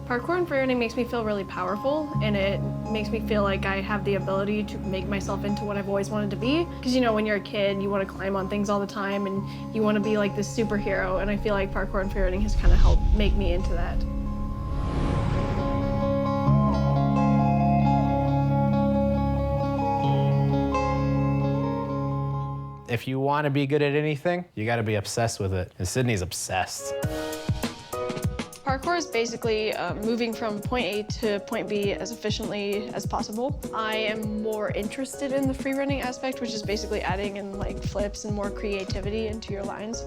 Parkour and freerunning makes me feel really powerful, and it makes me feel like I have the ability to make myself into what I've always wanted to be. Because you know, when you're a kid, you want to climb on things all the time, and you want to be like this superhero, and I feel like parkour and freerunning has kind of helped make me into that. If you want to be good at anything, you got to be obsessed with it, and Sydney's obsessed. Parkour is basically moving from point A to point B as efficiently as possible. I am more interested in the freerunning aspect, which is basically adding in like flips and more creativity into your lines.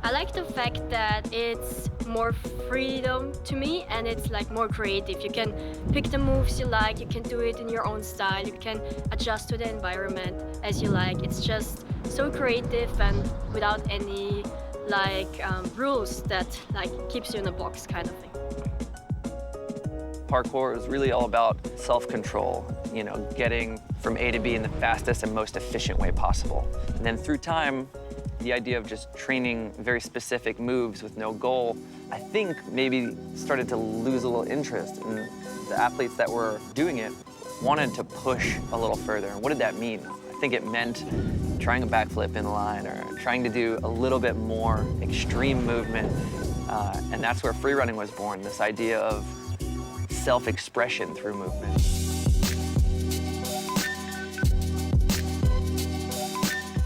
I like the fact that it's more freedom to me, and it's like more creative. You can pick the moves you like, you can do it in your own style, you can adjust to the environment as you like. It's just so creative and without any rules that keeps you in a box kind of thing. Parkour is really all about self-control, you know, getting from A to B in the fastest and most efficient way possible. And then through time, the idea of just training very specific moves with no goal, I think maybe started to lose a little interest. And the athletes that were doing it wanted to push a little further. And what did that mean? I think it meant trying a backflip in the line or trying to do a little bit more extreme movement. And that's where freerunning was born, this idea of self-expression through movement.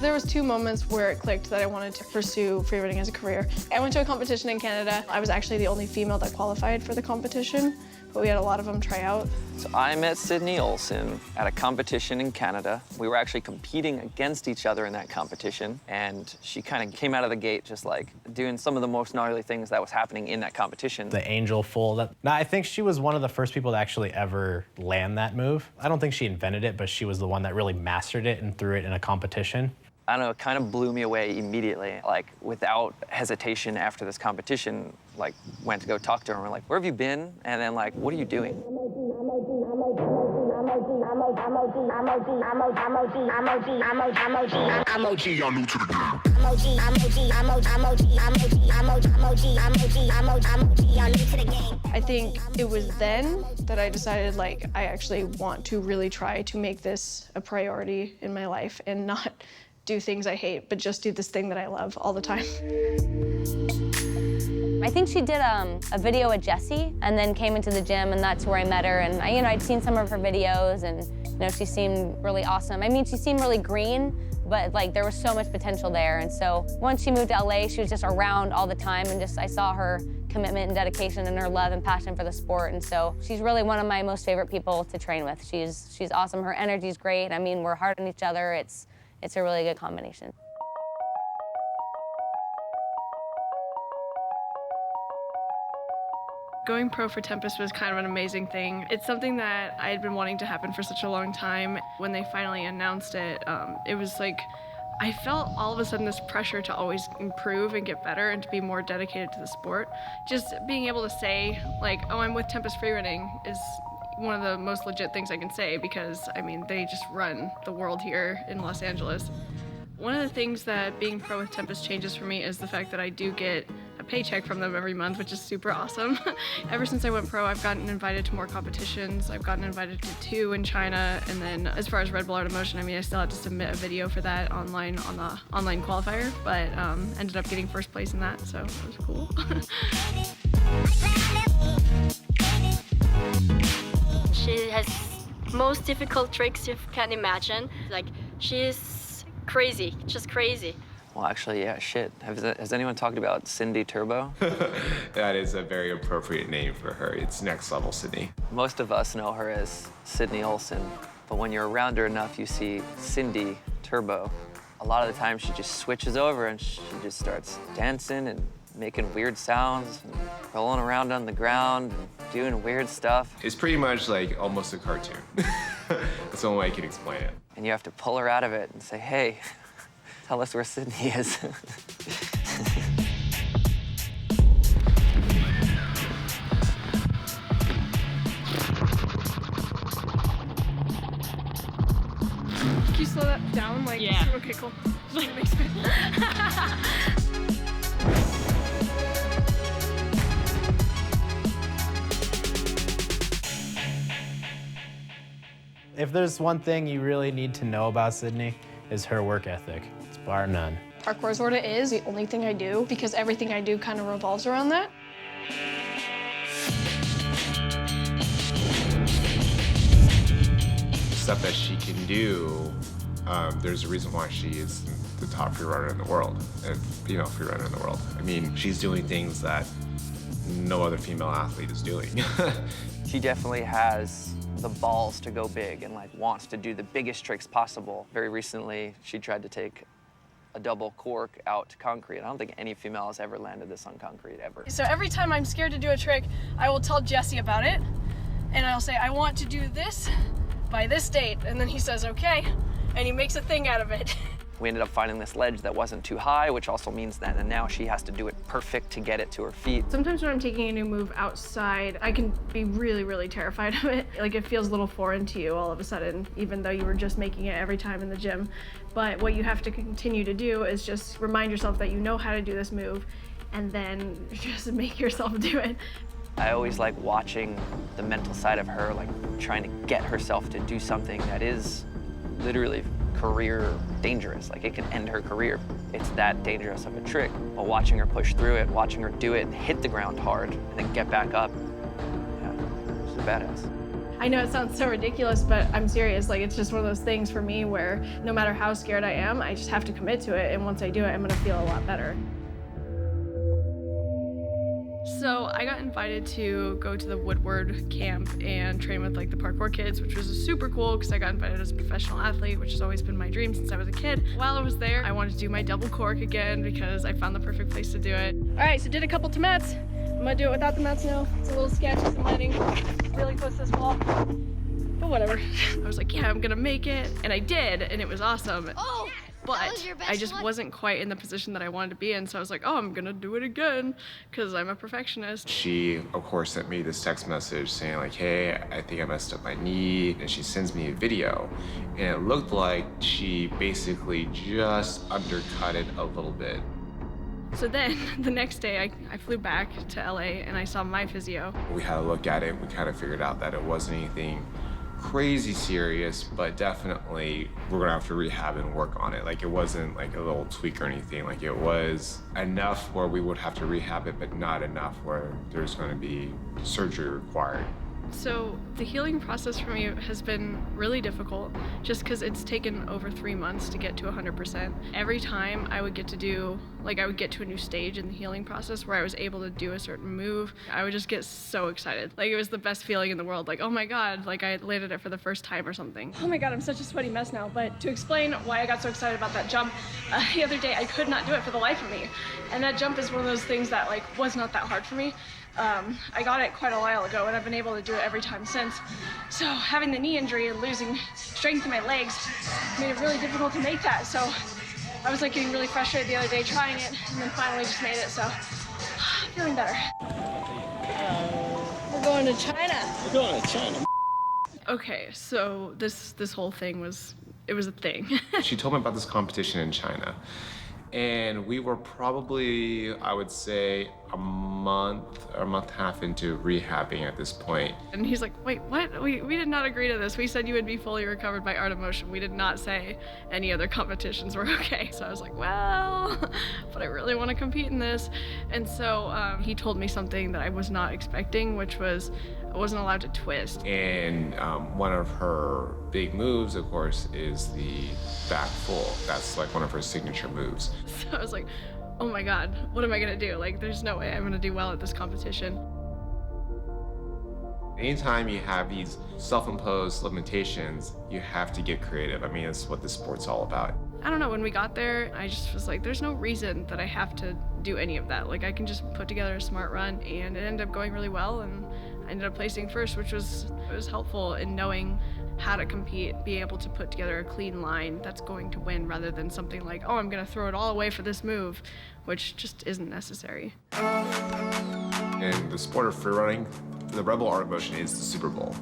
There was 2 moments where it clicked that I wanted to pursue freerunning as a career. I went to a competition in Canada. I was actually the only female that qualified for the competition, but we had a lot of them try out. So I met Sydney Olson at a competition in Canada. We were actually competing against each other in that competition, and she kind of came out of the gate just like doing some of the most gnarly things that was happening in that competition. The angel full. I think she was one of the first people to actually ever land that move. I don't think she invented it, but she was the one that really mastered it and threw it in a competition. I don't know, it kind of blew me away immediately. Like, without hesitation after this competition, like, went to go talk to her and we're like, where have you been? And then like, what are you doing? I think it was then that I decided, like, I actually want to really try to make this a priority in my life and not do things I hate, but just do this thing that I love all the time. I think she did a video with Jessie and then came into the gym, and that's where I met her. And I'd seen some of her videos, and she seemed really awesome. I mean, she seemed really green, but like there was so much potential there. And so once she moved to LA, she was just around all the time, and I saw her commitment and dedication and her love and passion for the sport. And so she's really one of my most favorite people to train with. She's awesome. Her energy's great. I mean, we're hard on each other. It's a really good combination. Going pro for Tempest was kind of an amazing thing. It's something that I had been wanting to happen for such a long time. When they finally announced it, it was like, I felt all of a sudden this pressure to always improve and get better and to be more dedicated to the sport. Just being able to say, like, oh, I'm with Tempest Freerunning is one of the most legit things I can say, because, I mean, they just run the world here in Los Angeles. One of the things that being pro with Tempest changes for me is the fact that I do get a paycheck from them every month, which is super awesome. Ever since I went pro, I've gotten invited to more competitions. I've gotten invited to 2 in China, and then as far as Red Bull Art of Motion, I mean, I still had to submit a video for that online on the online qualifier, but ended up getting first place in that, so it was cool. She has most difficult tricks you can imagine. Like, she's crazy, just crazy. Well, actually, yeah, shit. Has anyone talked about Cindy Turbo? That is a very appropriate name for her. It's next level Sydney. Most of us know her as Sydney Olson, but when you're around her enough, you see Cindy Turbo. A lot of the time, she just switches over and she just starts dancing and making weird sounds and rolling around on the ground and doing weird stuff. It's pretty much like almost a cartoon. That's the only way I can explain it. And you have to pull her out of it and say, hey, tell us where Sydney is. Can you slow that down? Like, yeah. Okay, cool. That makes sense. If there's one thing you really need to know about Sydney, is her work ethic. It's bar none. Parkour is what it is, the only thing I do, because everything I do kind of revolves around that. Stuff that she can do, there's a reason why she is the top free runner in the world, and female free runner in the world. I mean, she's doing things that no other female athlete is doing. She definitely has the balls to go big and like wants to do the biggest tricks possible. Very recently, she tried to take a double cork out to concrete. I don't think any female has ever landed this on concrete, ever. So every time I'm scared to do a trick, I will tell Jesse about it, and I'll say, I want to do this by this date, and then he says, okay, and he makes a thing out of it. We ended up finding this ledge that wasn't too high, which also means that and now she has to do it perfect to get it to her feet. Sometimes when I'm taking a new move outside, I can be really, really terrified of it. Like it feels a little foreign to you all of a sudden, even though you were just making it every time in the gym. But what you have to continue to do is just remind yourself that you know how to do this move and then just make yourself do it. I always like watching the mental side of her, like trying to get herself to do something that is literally career dangerous. Like it can end her career. It's that dangerous of a trick. But watching her push through it, watching her do it and hit the ground hard and then get back up, yeah, she's a badass. I know it sounds so ridiculous, but I'm serious. Like it's just one of those things for me where no matter how scared I am, I just have to commit to it. And once I do it, I'm gonna feel a lot better. So I got invited to go to the Woodward camp and train with like the parkour kids, which was super cool because I got invited as a professional athlete, which has always been my dream since I was a kid. While I was there, I wanted to do my double cork again because I found the perfect place to do it. All right, so did a couple to mats. I'm gonna do it without the mats now. It's a little sketchy, some landing really close to this wall, but whatever. I was like, yeah, I'm gonna make it, and I did, and it was awesome. Oh! But That was your best I just one? wasn't quite in the position that I wanted to be in, so I was like, oh, I'm gonna do it again, because I'm a perfectionist. She, of course, sent me this text message saying like, hey, I think I messed up my knee, and she sends me a video. And it looked like she basically just undercut it a little bit. So then, the next day, I flew back to LA, and I saw my physio. We had a look at it, we kind of figured out that it wasn't anything crazy serious, but definitely we're gonna have to rehab and work on it. Like it wasn't like a little tweak or anything. Like it was enough where we would have to rehab it, but not enough where there's gonna be surgery required. So the healing process for me has been really difficult just because it's taken over 3 months to get to 100%. Every time I would get to a new stage in the healing process where I was able to do a certain move, I would just get so excited. Like it was the best feeling in the world. Like, oh my God, like I landed it for the first time or something. Oh my God, I'm such a sweaty mess now. But to explain why I got so excited about that jump, the other day I could not do it for the life of me. And that jump is one of those things that like was not that hard for me. I got it quite a while ago and I've been able to do it every time since. So having the knee injury and losing strength in my legs made it really difficult to make that. So I was like getting really frustrated the other day trying it and then finally just made it. So feeling better. We're going to China. We're going to China. Okay, so this whole thing was a thing. She told me about this competition in China. And we were probably, I would say, a month or a month and a half into rehabbing at this point. And he's like, wait, what? We did not agree to this. We said you would be fully recovered by Art of Motion. We did not say any other competitions were okay. So I was like, well, but I really want to compete in this. And so he told me something that I was not expecting, which was I wasn't allowed to twist. And one of her big moves, of course, is the back full. That's like one of her signature moves. So I was like, oh my God, what am I gonna do? Like, there's no way I'm gonna do well at this competition. Anytime you have these self-imposed limitations, you have to get creative. I mean, that's what this sport's all about. I don't know, when we got there, I just was like, there's no reason that I have to do any of that. Like, I can just put together a smart run, and it ended up going really well, and I ended up placing first, which was helpful in knowing how to compete, be able to put together a clean line that's going to win rather than something like, oh, I'm gonna throw it all away for this move, which just isn't necessary. In the sport of free running, the rebel art of motion is the Super Bowl.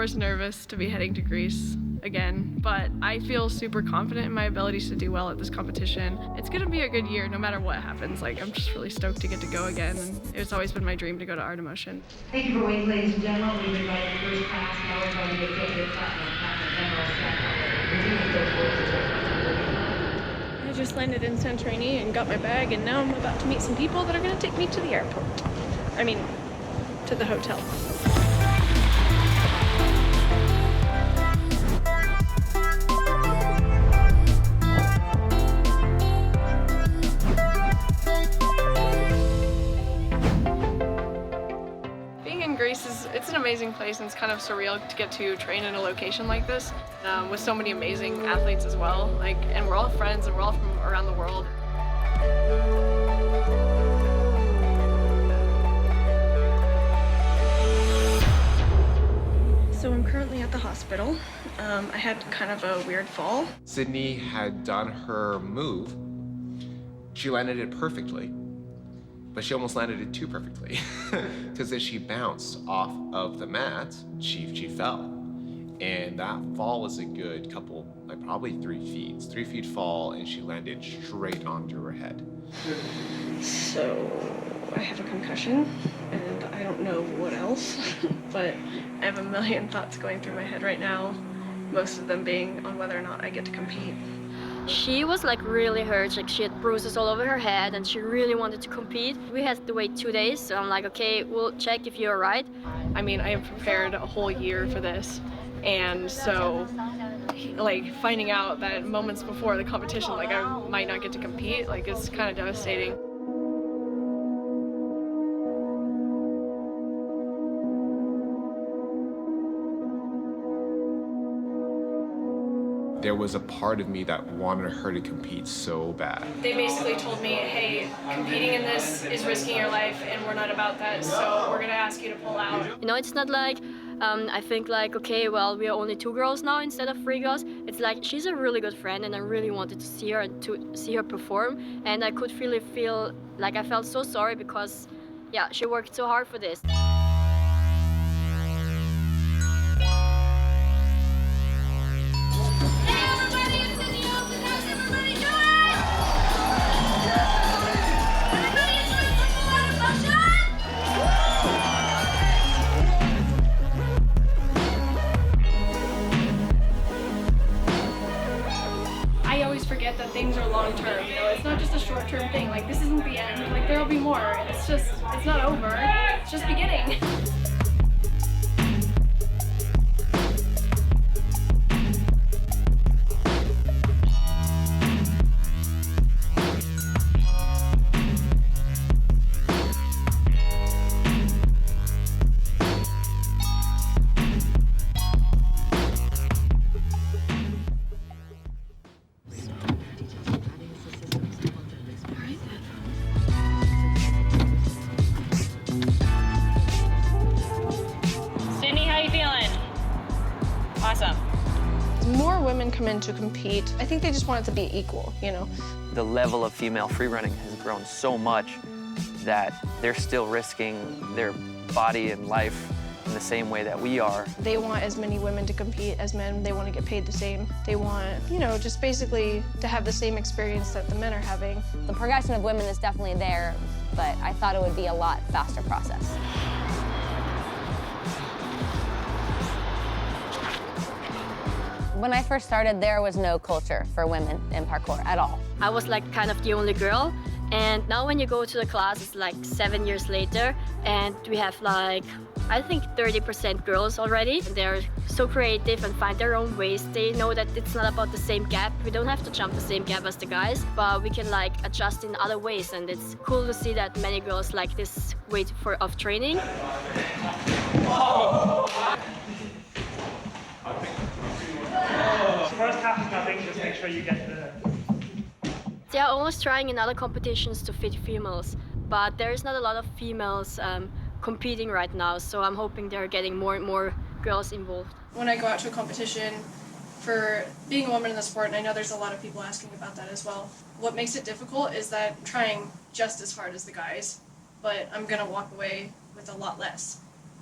course, nervous to be heading to Greece again, but I feel super confident in my abilities to do well at this competition. It's gonna be a good year no matter what happens. Like, I'm just really stoked to get to go again, and it's always been my dream to go to Art of Motion. Thank you for waiting, ladies and gentlemen. We've invited the first class, followed by the executive platinum, emerald, I just landed in Santorini and got my bag, and now I'm about to meet some people that are gonna take me to the airport. I mean, to the hotel. It's an amazing place, and it's kind of surreal to get to train in a location like this with so many amazing athletes as well. And we're all friends, and we're all from around the world. So I'm currently at the hospital. I had kind of a weird fall. Sydney had done her move. She landed it perfectly, but she almost landed it too perfectly because as she bounced off of the mat, she fell. And that fall was a good couple, like probably 3 feet. 3 feet fall, and she landed straight onto her head. So I have a concussion, and I don't know what else, but I have a million thoughts going through my head right now, most of them being on whether or not I get to compete. She was like really hurt, like she had bruises all over her head and she really wanted to compete. We had to wait 2 days, so I'm like, okay, we'll check if you're right. I mean, I have prepared a whole year for this, and so like finding out that moments before the competition, like I might not get to compete, like it's kind of devastating. There was a part of me that wanted her to compete so bad. They basically told me, hey, competing in this is risking your life, and we're not about that, so we're gonna ask you to pull out. You know, it's not like, I think like, okay, well, we are only 2 girls now instead of 3 girls. It's like, she's a really good friend, and I really wanted to see her and to see her perform, and I could really feel, like I felt so sorry because, yeah, she worked so hard for this. That things are long term, you know, it's not just a short term thing, like this isn't the end, like there'll be more, it's not over, it's just beginning. More women come in to compete. I think they just want it to be equal, you know. The level of female freerunning has grown so much that they're still risking their body and life in the same way that we are. They want as many women to compete as men. They want to get paid the same. They want, you know, just basically to have the same experience that the men are having. The progression of women is definitely there, but I thought it would be a lot faster process. When I first started, there was no culture for women in parkour at all. I was like kind of the only girl, and now when you go to the class, it's like 7 years later, and we have like, I think 30% girls already. They're so creative and find their own ways. They know that it's not about the same gap. We don't have to jump the same gap as the guys, but we can like adjust in other ways, and it's cool to see that many girls like this way of training. First half is nothing, just make sure you get the... They are almost trying in other competitions to fit females, but there is not a lot of females competing right now, so I'm hoping they're getting more and more girls involved. When I go out to a competition, for being a woman in the sport, and I know there's a lot of people asking about that as well, what makes it difficult is that I'm trying just as hard as the guys, but I'm gonna walk away with a lot less,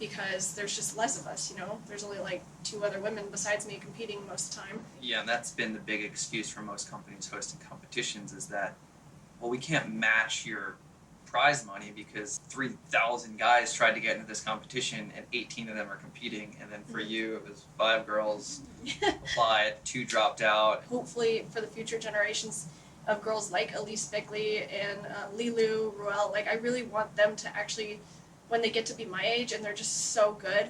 because there's just less of us, you know? There's only like 2 other women besides me competing most of the time. Yeah, and that's been the big excuse for most companies hosting competitions is that, well, we can't match your prize money because 3,000 guys tried to get into this competition and 18 of them are competing, and then for you it was 5 girls applied, 2 dropped out. Hopefully for the future generations of girls like Elise Bickley and Lilu, Ruel, like I really want them to actually, when they get to be my age and they're just so good,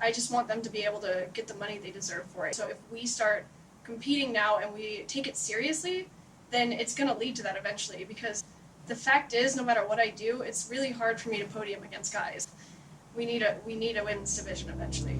I just want them to be able to get the money they deserve for it. So if we start competing now and we take it seriously, then it's going to lead to that eventually, because the fact is, no matter what I do, it's really hard for me to podium against guys. We need a women's division eventually.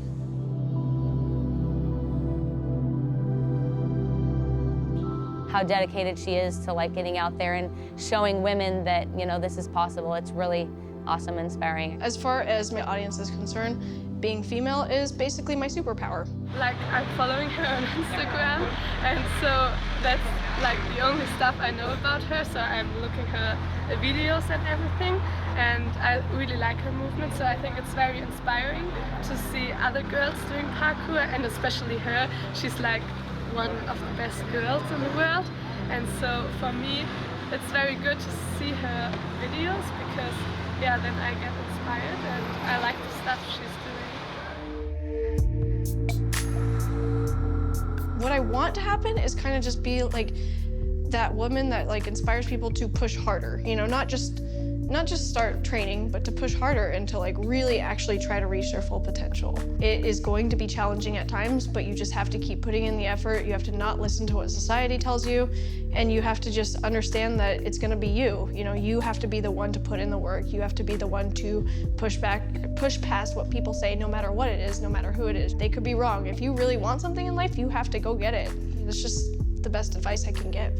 How dedicated she is to like getting out there and showing women that, you know, this is possible. It's really awesome and inspiring. As far as my audience is concerned, being female is basically my superpower. Like, I'm following her on Instagram, and so that's like the only stuff I know about her, so I'm looking her videos and everything, and I really like her movement, so I think it's very inspiring to see other girls doing parkour, and especially her. She's like one of the best girls in the world, and so for me it's very good to see her videos, because yeah, then I get inspired and I like the stuff she's doing. What I want to happen is kind of just be like that woman that like inspires people to push harder, you know, not just start training, but to push harder and to like really actually try to reach their full potential. It is going to be challenging at times, but you just have to keep putting in the effort. You have to not listen to what society tells you, and you have to just understand that it's going to be you. You know, you have to be the one to put in the work. You have to be the one to push past what people say, no matter what it is, no matter who it is. They could be wrong. If you really want something in life, you have to go get it. It's just the best advice I can give.